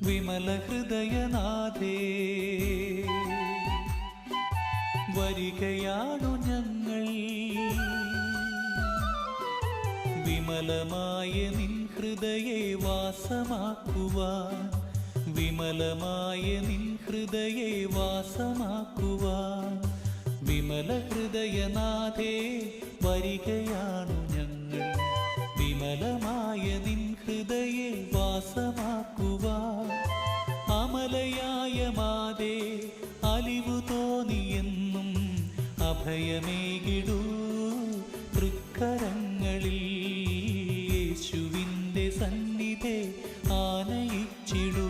വിമല ഹൃദയനാഥേ വരികയാണു ഞങ്ങൾ വിമലമായ നിൻ ഹൃദയെ വാസമാക്കുവാൻ വിമലമായ നിൻ ഹൃദയെ വാസമാക്കുവാൻ വിമല ഹൃദയനാഥേ വരികയാണു ഞങ്ങൾ വിമലമായ നിൻ ഹൃദയെ വാസമാക്കുവാൻ അമലയായ മാതേ അലിവു തോന്നിയെന്നും അഭയമേകിടൂ തൃക്കരങ്ങളിൽ യേശുവിൻ്റെ സന്നിധി ആനയിച്ചിടൂ